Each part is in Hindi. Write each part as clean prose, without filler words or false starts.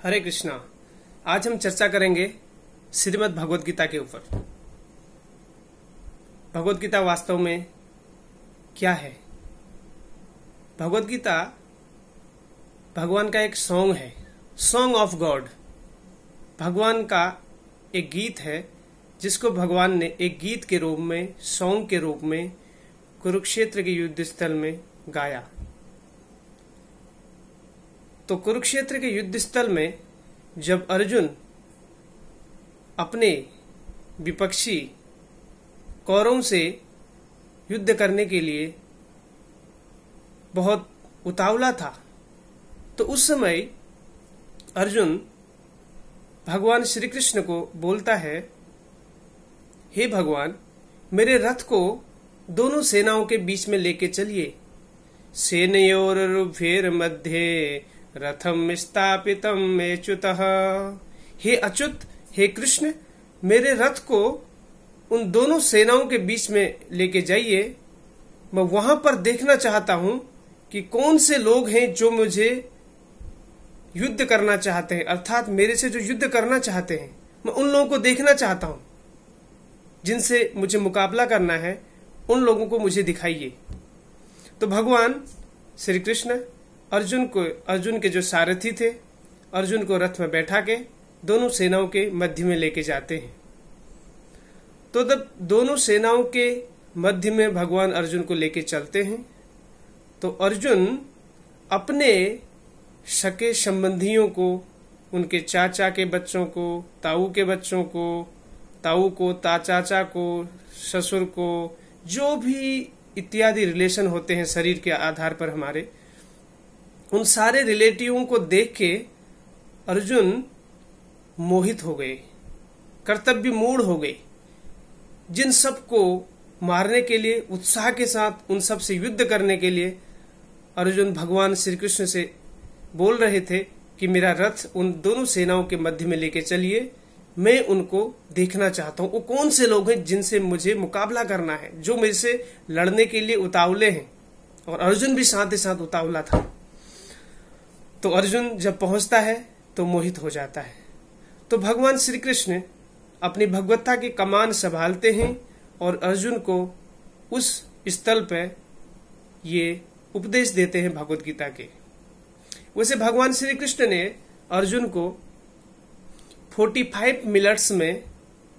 हरे कृष्णा। आज हम चर्चा करेंगे श्रीमद् भगवद गीता के ऊपर। भगवद गीता वास्तव में क्या है? भगवद गीता भगवान का एक सॉन्ग है, सॉन्ग ऑफ गॉड। भगवान का एक गीत है जिसको भगवान ने एक गीत के रूप में, सॉन्ग के रूप में कुरुक्षेत्र के युद्ध स्थल में गाया। तो कुरुक्षेत्र के युद्ध स्थल में जब अर्जुन अपने विपक्षी कौरवों से युद्ध करने के लिए बहुत उतावला था, तो उस समय अर्जुन भगवान श्री कृष्ण को बोलता है, हे भगवान, मेरे रथ को दोनों सेनाओं के बीच में लेके चलिए। सेनयोरुभेर मध्ये रथम स्थापितम मेच्युतः। हे अच्युत, हे कृष्ण, मेरे रथ को उन दोनों सेनाओं के बीच में लेके जाइए। मैं वहां पर देखना चाहता हूं कि कौन से लोग हैं जो मुझे युद्ध करना चाहते हैं, अर्थात मेरे से जो युद्ध करना चाहते हैं, मैं उन लोगों को देखना चाहता हूं। जिनसे मुझे मुकाबला करना है उन लोगों को मुझे दिखाइए। तो भगवान श्री कृष्ण अर्जुन के जो सारथी थे, अर्जुन को रथ में बैठा के दोनों सेनाओं के मध्य में लेके जाते हैं। तो जब दोनों सेनाओं के मध्य में भगवान अर्जुन को लेके चलते हैं, तो अर्जुन अपने सके संबंधियों को, उनके चाचा के बच्चों को, ताऊ के बच्चों को, ताऊ को, चाचा को, ससुर को, जो भी इत्यादि रिलेशन होते हैं शरीर के आधार पर हमारे, उन सारे रिलेटिवों को देख के अर्जुन मोहित हो गए, कर्तव्य मूढ़ हो गए। जिन सबको मारने के लिए उत्साह के साथ उन सब से युद्ध करने के लिए अर्जुन भगवान श्री कृष्ण से बोल रहे थे कि मेरा रथ उन दोनों सेनाओं के मध्य में लेके चलिए, मैं उनको देखना चाहता हूं। वो कौन से लोग हैं जिनसे मुझे मुकाबला करना है, जो मेरे से लड़ने के लिए उतावले हैं। और अर्जुन भी साथ ही साथ उतावला था। तो अर्जुन जब पहुंचता है तो मोहित हो जाता है। तो भगवान श्री कृष्ण अपनी भगवत्ता की कमान संभालते हैं और अर्जुन को उस स्थल पर ये उपदेश देते हैं भगवद गीता के। वैसे भगवान श्री कृष्ण ने अर्जुन को 45 मिनट्स में,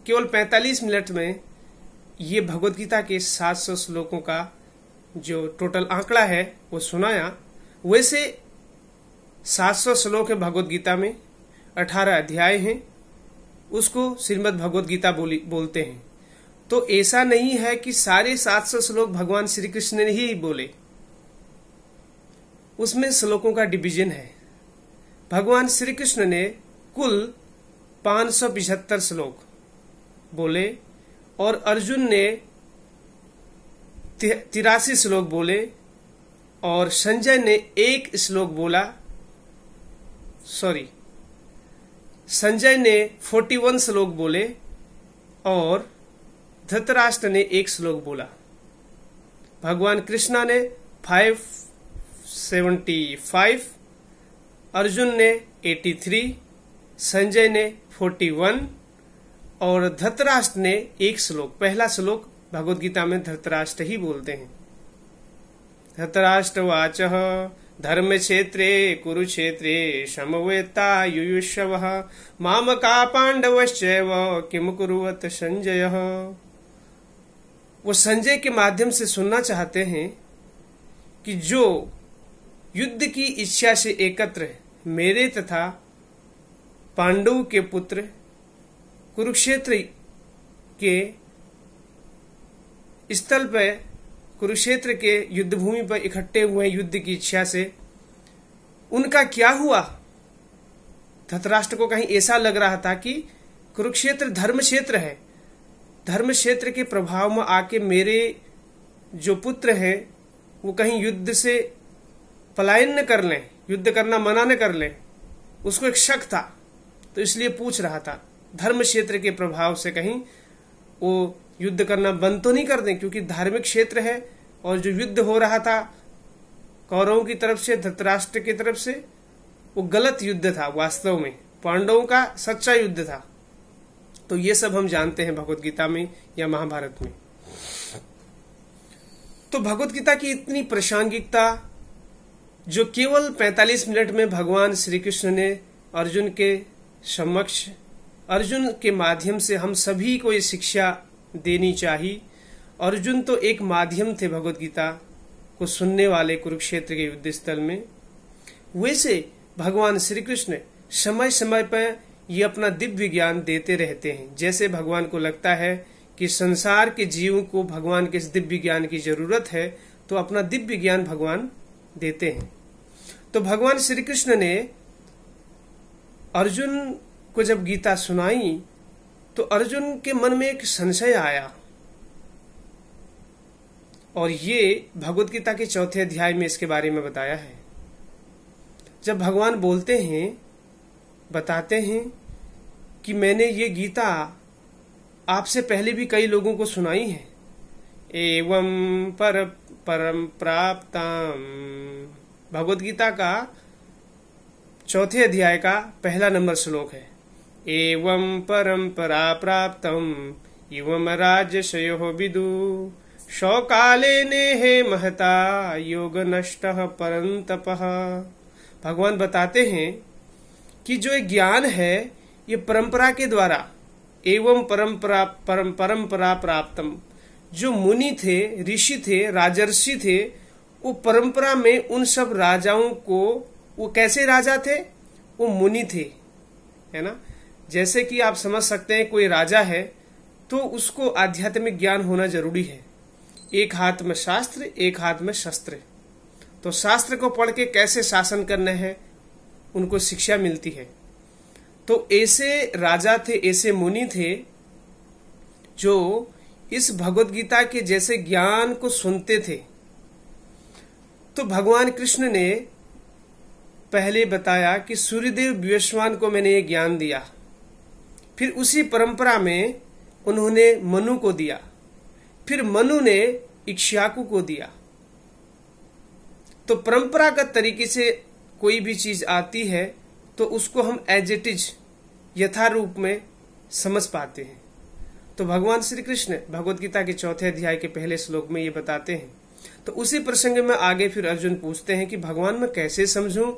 केवल 45 मिनट में ये भगवद गीता के 700 श्लोकों का जो टोटल आंकड़ा है वो सुनाया। वैसे 700 श्लोक है भगवद गीता में, 18 अध्याय हैं, उसको श्रीमद् भगवद गीता बोलते हैं। तो ऐसा नहीं है कि सारे 700 श्लोक भगवान श्री कृष्ण ने ही बोले, उसमें श्लोकों का डिवीजन है। भगवान श्री कृष्ण ने कुल 575 श्लोक बोले और अर्जुन ने 83 श्लोक बोले और संजय ने 1 श्लोक बोला। संजय ने 41 श्लोक बोले और धृतराष्ट्र ने 1 श्लोक बोला। भगवान कृष्णा ने 575, अर्जुन ने 83, संजय ने 41 और धृतराष्ट्र ने 1 श्लोक। पहला श्लोक भगवद गीता में धृतराष्ट्र ही बोलते हैं। धृतराष्ट्रवाचः धर्म क्षेत्रे कुरुक्षेत्रे समवेतायुयुष्यवः मामका पांडवश्चैव किम कुर्वत संजयः। वो संजय के माध्यम से सुनना चाहते हैं कि जो युद्ध की इच्छा से एकत्र मेरे तथा पांडव के पुत्र कुरुक्षेत्र के स्थल पर, कुरुक्षेत्र के युद्ध भूमि पर इकट्ठे हुए युद्ध की इच्छा से, उनका क्या हुआ। धृतराष्ट्र को कहीं ऐसा लग रहा था कि कुरुक्षेत्र धर्म क्षेत्र है, धर्म क्षेत्र के प्रभाव में आके मेरे जो पुत्र हैं वो कहीं युद्ध से पलायन न कर लें, युद्ध करना मना न कर लें। उसको एक शक था, तो इसलिए पूछ रहा था धर्म क्षेत्र के प्रभाव से कहीं वो युद्ध करना बंद तो नहीं कर दें, क्योंकि धार्मिक क्षेत्र है और जो युद्ध हो रहा था कौरवों की तरफ से, धृतराष्ट्र की तरफ से, वो गलत युद्ध था, वास्तव में पांडवों का सच्चा युद्ध था। तो ये सब हम जानते हैं भगवत गीता में या महाभारत में। तो भगवत गीता की इतनी प्रासंगिकता, जो केवल 45 मिनट में भगवान श्री कृष्ण ने अर्जुन के समक्ष, अर्जुन के माध्यम से हम सभी को ये शिक्षा देनी चाहिए। अर्जुन तो एक माध्यम थे भगवत गीता को सुनने वाले कुरुक्षेत्र के युद्ध स्थल में। वैसे भगवान श्री कृष्ण समय समय पर ये अपना दिव्य ज्ञान देते रहते हैं। जैसे भगवान को लगता है कि संसार के जीवों को भगवान के इस दिव्य ज्ञान की जरूरत है, तो अपना दिव्य ज्ञान भगवान देते हैं। तो भगवान श्री कृष्ण ने अर्जुन को जब गीता सुनाई तो अर्जुन के मन में एक संशय आया, और ये भगवत गीता के 4थे अध्याय में इसके बारे में बताया है। जब भगवान बोलते हैं, बताते हैं कि मैंने ये गीता आपसे पहले भी कई लोगों को सुनाई है। एवं परम प्राप्ताम, भगवत गीता का 4थे अध्याय का पहला नंबर श्लोक है। एवं परंपरा प्राप्तम इवम राजशयो विदु शौकाले नेहे महता योग नष्ट परंतपः। भगवान बताते हैं कि जो ज्ञान है ये परंपरा के द्वारा, एवं परंपरा प्राप्तम, जो मुनि थे, ऋषि थे, राजर्षि थे, वो परंपरा में उन सब राजाओं को, वो कैसे राजा थे? वो मुनि थे, है ना। जैसे कि आप समझ सकते हैं कोई राजा है तो उसको आध्यात्मिक ज्ञान होना जरूरी है। एक हाथ में शास्त्र, एक हाथ में शस्त्र। तो शास्त्र को पढ़ के कैसे शासन करना है उनको शिक्षा मिलती है। तो ऐसे राजा थे, ऐसे मुनि थे जो इस भगवत गीता के जैसे ज्ञान को सुनते थे। तो भगवान कृष्ण ने पहले बताया कि सूर्यदेव विवस्वान को मैंने ये ज्ञान दिया, फिर उसी परंपरा में उन्होंने मनु को दिया, फिर मनु ने इक्ष्वाकु को दिया। तो परंपरागत तरीके से कोई भी चीज आती है तो उसको हम एज इट इज, यथा रूप में समझ पाते हैं। तो भगवान श्री कृष्ण भगवत गीता के 4थे अध्याय के पहले श्लोक में ये बताते हैं। तो उसी प्रसंग में आगे फिर अर्जुन पूछते हैं कि भगवान मैं कैसे समझूं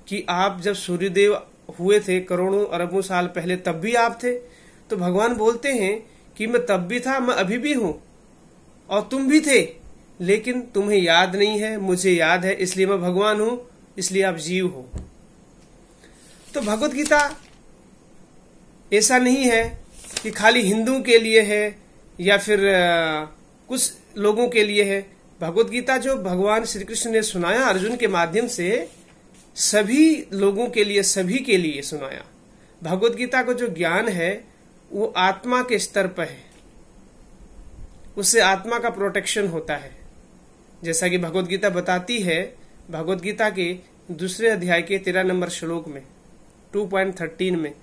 कि आप जब सूर्यदेव हुए थे करोड़ों अरबों साल पहले, तब भी आप थे? तो भगवान बोलते हैं कि मैं तब भी था, मैं अभी भी हूं, और तुम भी थे, लेकिन तुम्हें याद नहीं है, मुझे याद है, इसलिए मैं भगवान हूं, इसलिए आप जीव हो। तो भगवत गीता ऐसा नहीं है कि खाली हिंदुओं के लिए है या फिर कुछ लोगों के लिए है। भगवत गीता जो भगवान श्री कृष्ण ने सुनाया अर्जुन के माध्यम से, सभी लोगों के लिए, सभी के लिए सुनाया। भगवत गीता को जो ज्ञान है वो आत्मा के स्तर पर है, उससे आत्मा का प्रोटेक्शन होता है। जैसा कि भगवत गीता बताती है, भगवत गीता के 2 अध्याय के 13 नंबर श्लोक में 2.13 में,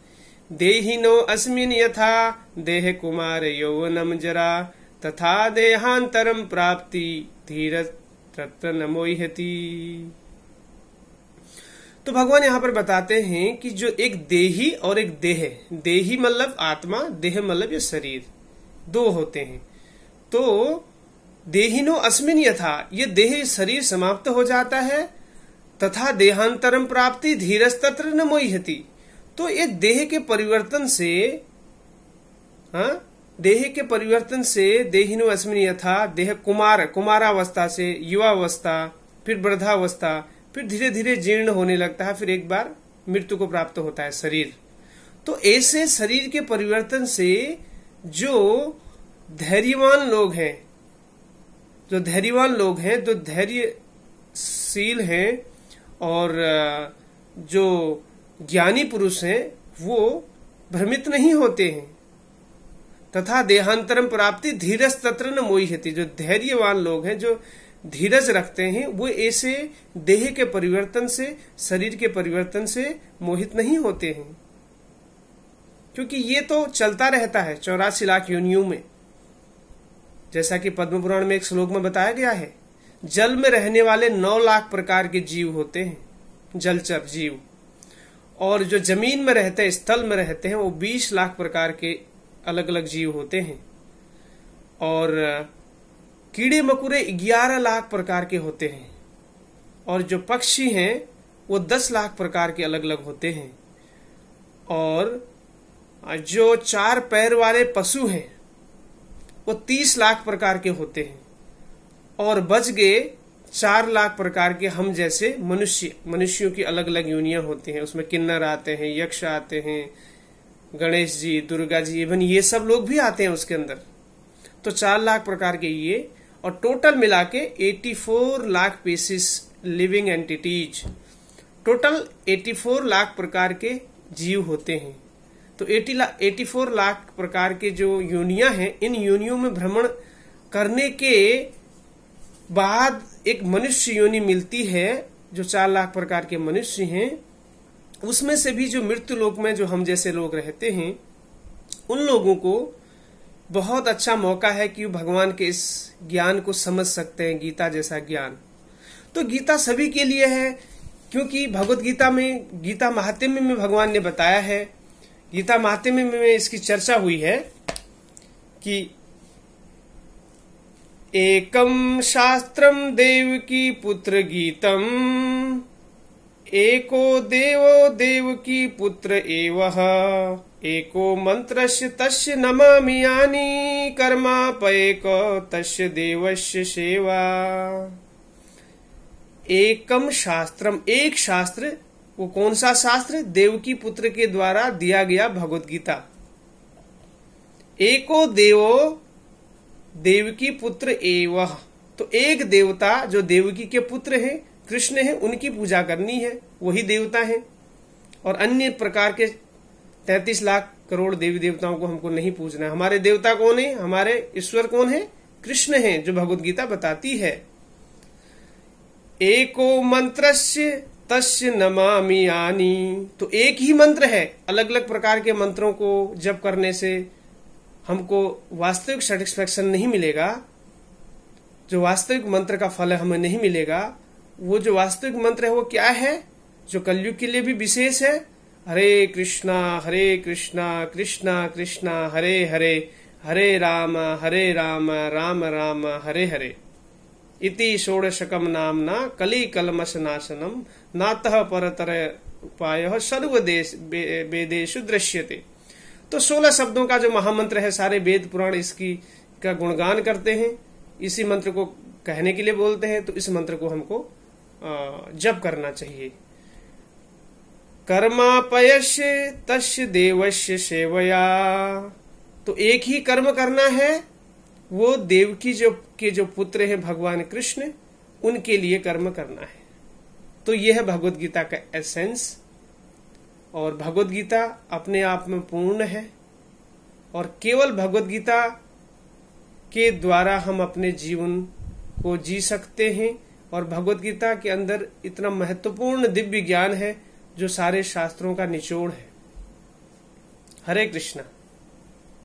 देहिनो अस्मिन् यथा देह कुमार यौवनम जरा तथा देहांतरम प्राप्ति धीर तत्र न मोह्यति। तो भगवान यहाँ पर बताते हैं कि जो एक देही और एक देह, देही मतलब आत्मा, देह मतलब ये शरीर, दो होते हैं। तो देहिनो अस्मिन् यथा, ये देह शरीर समाप्त हो जाता है, तथा देहांतरम प्राप्ति धीरस्तत्र न मोह्यति। तो ये देह के परिवर्तन से, देह के परिवर्तन से देहिनो अस्मिन् यथा, देह कुमारावस्था से युवावस्था, फिर वृद्धावस्था, फिर धीरे धीरे जीर्ण होने लगता है, फिर एक बार मृत्यु को प्राप्त होता है शरीर। तो ऐसे शरीर के परिवर्तन से जो धैर्यवान लोग हैं, जो धैर्यशील हैं और जो ज्ञानी पुरुष हैं, वो भ्रमित नहीं होते हैं। तथा देहांतरम प्राप्ति धीरज तत्र न मोह्यति, जो धैर्यवान लोग हैं, जो धीरज रखते हैं, वो ऐसे देह के परिवर्तन से, शरीर के परिवर्तन से मोहित नहीं होते हैं, क्योंकि ये तो चलता रहता है 84 लाख योनियों में। जैसा कि पद्म पुराण में एक श्लोक में बताया गया है, जल में रहने वाले 9 लाख प्रकार के जीव होते हैं, जलचर जीव। और जो जमीन में रहते हैं, स्थल में रहते हैं, वो 20 लाख प्रकार के अलग अलग जीव होते हैं। और कीड़े मकोड़े 11 लाख प्रकार के होते हैं। और जो पक्षी हैं वो 10 लाख प्रकार के अलग अलग होते हैं। और जो 4 पैर वाले पशु हैं वो 30 लाख प्रकार के होते हैं। और बच गए 4 लाख प्रकार के हम जैसे मनुष्यों की अलग अलग योनियां होती हैं। उसमें किन्नर आते हैं, यक्ष आते हैं, गणेश जी, दुर्गा जी, इवन ये सब लोग भी आते हैं उसके अंदर। तो 4 लाख प्रकार के ये, और टोटल मिला के 84 lakh pieces living entities, total 84 lakh प्रकार के जीव होते हैं। तो 84 लाख प्रकार के जो योनियां हैं, इन योनियों में भ्रमण करने के बाद एक मनुष्य योनि मिलती है, जो 4 लाख प्रकार के मनुष्य हैं। उसमें से भी जो मृत्यु लोक में जो हम जैसे लोग रहते हैं, उन लोगों को बहुत अच्छा मौका है कि भगवान के इस ज्ञान को समझ सकते हैं, गीता जैसा ज्ञान। तो गीता सभी के लिए है, क्योंकि भगवत गीता में, गीता महात्म्य में भगवान ने बताया है, गीता महात्म्य में इसकी चर्चा हुई है कि एकम शास्त्रम देवकी पुत्र गीतम, एको देवो देवकी पुत्र एवः, एको मंत्रस्य तस्य नमामि यानि, कर्मापयेक तस्य देवस्य सेवा। एकम शास्त्रम, एक शास्त्र, वो कौन सा शास्त्र? देवकी पुत्र के द्वारा दिया गया भगवत गीता। एको देवो देवकी पुत्र एवः, तो एक देवता जो देवकी के पुत्र हैं, कृष्ण हैं, उनकी पूजा करनी है, वही देवता हैं। और अन्य प्रकार के 33 लाख करोड़ देवी देवताओं को हमको नहीं पूजना है। हमारे देवता कौन है? हमारे ईश्वर कौन है? कृष्ण हैं, जो भगवत गीता बताती है। एको मंत्रस्य तस्य नमामि यानि, तो एक ही मंत्र है। अलग अलग प्रकार के मंत्रों को जप करने से हमको वास्तविक सेटिस्फेक्शन नहीं मिलेगा। जो वास्तविक मंत्र का फल हमें नहीं मिलेगा। वो जो वास्तविक मंत्र है वो क्या है, जो कलयुग के लिए भी विशेष है? हरे कृष्णा कृष्णा कृष्णा हरे हरे, हरे राम राम राम हरे हरे, इति षोडशकम नामना कली कलमश नाशनम, नातः परतर उपायः सर्वदेश वेदेषु दृश्यते। तो 16 शब्दों का जो महामंत्र है, सारे वेद पुराण इसकी का गुणगान करते हैं, इसी मंत्र को कहने के लिए बोलते हैं। तो इस मंत्र को हमको जप करना चाहिए। कर्मापयस्य तस्य देवस्य सेवया, तो एक ही कर्म करना है, वो देवकी जो पुत्र हैं भगवान कृष्ण, उनके लिए कर्म करना है। तो यह है भगवत गीता का एसेंस। और भगवत गीता अपने आप में पूर्ण है, और केवल भगवत गीता के द्वारा हम अपने जीवन को जी सकते हैं। और भगवत गीता के अंदर इतना महत्वपूर्ण दिव्य ज्ञान है, जो सारे शास्त्रों का निचोड़ है। हरे कृष्णा।